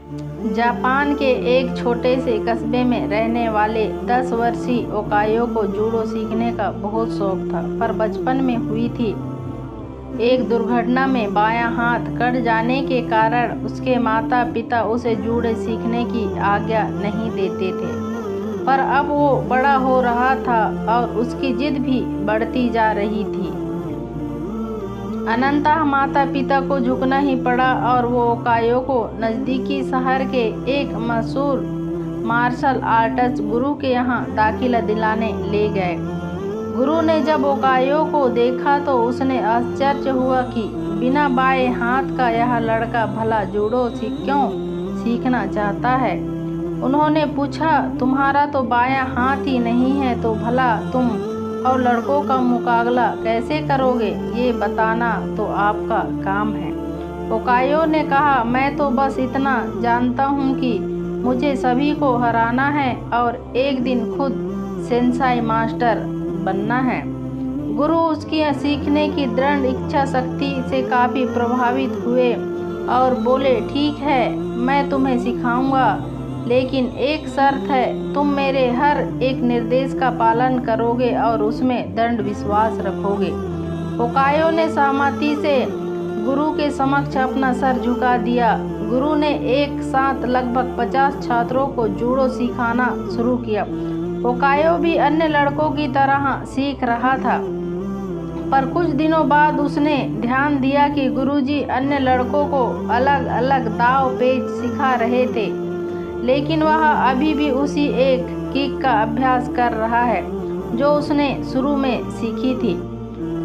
Japan के एक छोटे से कस्बे में रहने वाले 10 वर्षीय ओकायो को जूडो सीखने का बहुत शौक था, पर बचपन में हुई थी एक दुर्घटना में बायां हाथ कट जाने के कारण उसके माता पिता उसे जूडो सीखने की आज्ञा नहीं देते थे। पर अब वो बड़ा हो रहा था और उसकी जिद भी बढ़ती जा रही थी। अनंतः माता पिता को झुकना ही पड़ा और वो ओकायो को नज़दीकी शहर के एक मशहूर मार्शल आर्ट्स गुरु के यहाँ दाखिला दिलाने ले गए। गुरु ने जब ओकायो को देखा तो उसने आश्चर्य हुआ कि बिना बाएं हाथ का यह लड़का भला जूडो क्यों सीखना चाहता है। उन्होंने पूछा, तुम्हारा तो बायां हाथ ही नहीं है तो भला तुम और लड़कों का मुकाबला कैसे करोगे, ये बताना तो आपका काम है। ओकायो ने कहा, मैं तो बस इतना जानता हूँ कि मुझे सभी को हराना है और एक दिन खुद सेंसाई मास्टर बनना है। गुरु उसकी सीखने की दृढ़ इच्छा शक्ति से काफ़ी प्रभावित हुए और बोले, ठीक है, मैं तुम्हें सिखाऊंगा, लेकिन एक शर्त है, तुम मेरे हर एक निर्देश का पालन करोगे और उसमें दृढ़ विश्वास रखोगे। ओकायो ने सहमति से गुरु के समक्ष अपना सर झुका दिया। गुरु ने एक साथ लगभग 50 छात्रों को जूडो सिखाना शुरू किया। ओकायो भी अन्य लड़कों की तरह सीख रहा था, पर कुछ दिनों बाद उसने ध्यान दिया कि गुरुजी अन्य लड़कों को अलग अलग दाव पेच सिखा रहे थे, लेकिन वह अभी भी उसी एक किक का अभ्यास कर रहा है जो उसने शुरू में सीखी थी।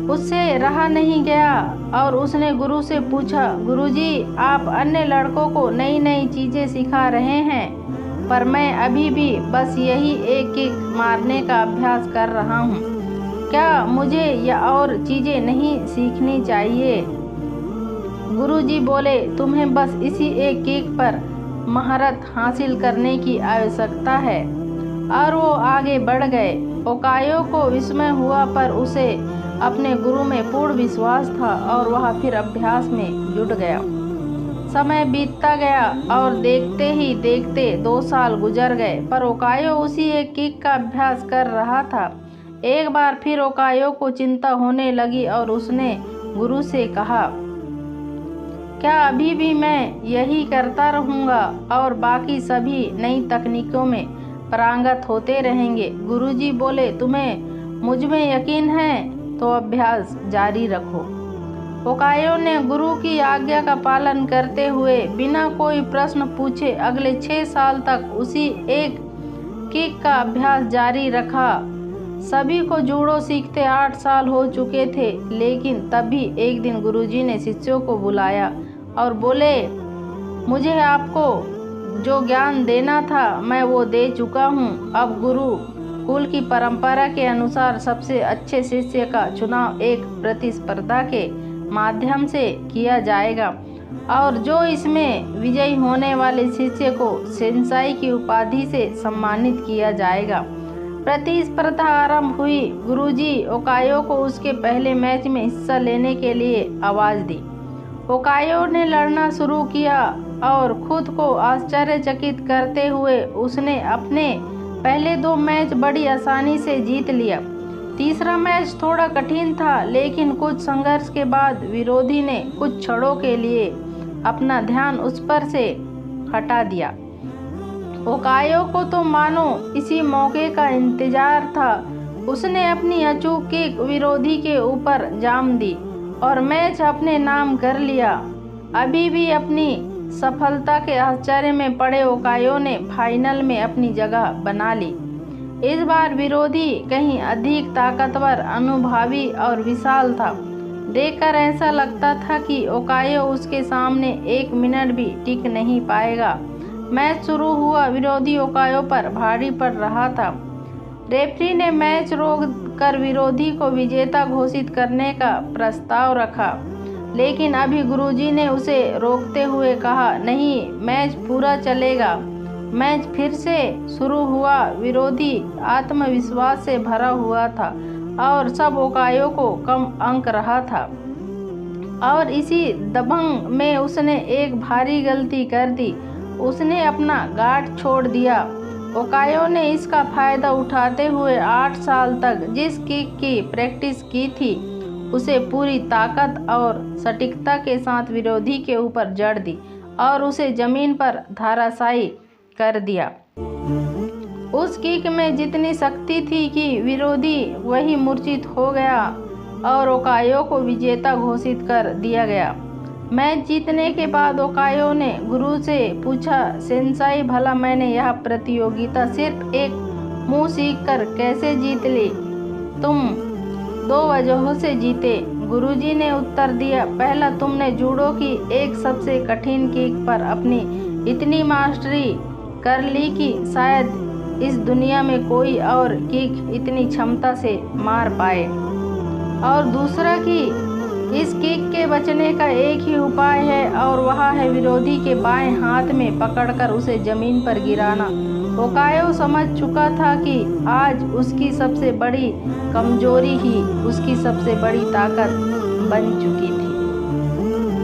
उससे रहा नहीं गया और उसने गुरु से पूछा, गुरुजी, आप अन्य लड़कों को नई नई चीज़ें सिखा रहे हैं, पर मैं अभी भी बस यही एक किक मारने का अभ्यास कर रहा हूँ। क्या मुझे या और चीज़ें नहीं सीखनी चाहिए? गुरुजी बोले, तुम्हें बस इसी एक किक पर महारत हासिल करने की आवश्यकता है। और वो आगे बढ़ गए। ओकायो को विस्मय हुआ, पर उसे अपने गुरु में पूर्ण विश्वास था और वह फिर अभ्यास में जुट गया। समय बीतता गया और देखते ही देखते 2 साल गुजर गए, पर ओकायो उसी एक किक का अभ्यास कर रहा था। एक बार फिर ओकायो को चिंता होने लगी और उसने गुरु से कहा, क्या अभी भी मैं यही करता रहूँगा और बाकी सभी नई तकनीकों में पारंगत होते रहेंगे? गुरुजी बोले, तुम्हें मुझ में यकीन है तो अभ्यास जारी रखो। ओकायो ने गुरु की आज्ञा का पालन करते हुए बिना कोई प्रश्न पूछे अगले 6 साल तक उसी एक किक का अभ्यास जारी रखा। सभी को जूडो सीखते 8 साल हो चुके थे, लेकिन तभी एक दिन गुरुजी ने शिष्यों को बुलाया और बोले, मुझे आपको जो ज्ञान देना था मैं वो दे चुका हूँ। अब गुरु कुल की परंपरा के अनुसार सबसे अच्छे शिष्य का चुनाव एक प्रतिस्पर्धा के माध्यम से किया जाएगा और जो इसमें विजयी होने वाले शिष्य को सेंसाई की उपाधि से सम्मानित किया जाएगा। प्रतिस्पर्धा आरंभ हुई। गुरुजी ओकायो को उसके पहले मैच में हिस्सा लेने के लिए आवाज़ दी। ओकायो ने लड़ना शुरू किया और खुद को आश्चर्यचकित करते हुए उसने अपने पहले 2 मैच बड़ी आसानी से जीत लिया। तीसरा मैच थोड़ा कठिन था, लेकिन कुछ संघर्ष के बाद विरोधी ने कुछ क्षणों के लिए अपना ध्यान उस पर से हटा दिया। ओकायो को तो मानो इसी मौके का इंतजार था। उसने अपनी अचूक किक विरोधी के ऊपर जाम दी और मैच अपने नाम कर लिया। अभी भी अपनी सफलता के आश्चर्य में पड़े ओकायो ने फाइनल में अपनी जगह बना ली। इस बार विरोधी कहीं अधिक ताकतवर, अनुभवी और विशाल था। देखकर ऐसा लगता था कि ओकायो उसके सामने 1 मिनट भी टिक नहीं पाएगा। मैच शुरू हुआ। विरोधी ओकायो पर भारी पड़ रहा था। रेफरी ने मैच रोक कर विरोधी को विजेता घोषित करने का प्रस्ताव रखा, लेकिन अभी गुरुजी ने उसे रोकते हुए कहा, नहीं, मैच पूरा चलेगा। मैच फिर से शुरू हुआ। विरोधी आत्मविश्वास से भरा हुआ था और सब ओकायो को कम अंक रहा था और इसी दबंग में उसने एक भारी गलती कर दी। उसने अपना गार्ड छोड़ दिया। ओकायो ने इसका फायदा उठाते हुए 8 साल तक जिस किक की प्रैक्टिस की थी उसे पूरी ताकत और सटीकता के साथ विरोधी के ऊपर जड़ दी और उसे जमीन पर धराशायी कर दिया। उस किक में जितनी शक्ति थी कि विरोधी वही मूर्छित हो गया और ओकायो को विजेता घोषित कर दिया गया। मैच जीतने के बाद ओकायो ने गुरु से पूछा, सेंसाई भला मैंने यह प्रतियोगिता सिर्फ एक मुंह सीख कर कैसे जीत ली? तुम 2 वजहों से जीते। गुरुजी ने उत्तर दिया, पहला, तुमने जूडो की एक सबसे कठिन किक पर अपनी इतनी मास्टरी कर ली कि शायद इस दुनिया में कोई और किक इतनी क्षमता से मार पाए। और दूसरा कि इस किक के बचने का एक ही उपाय है और वह है विरोधी के बाएं हाथ में पकड़कर उसे जमीन पर गिराना। ओकायो समझ चुका था कि आज उसकी सबसे बड़ी कमजोरी ही उसकी सबसे बड़ी ताकत बन चुकी थी।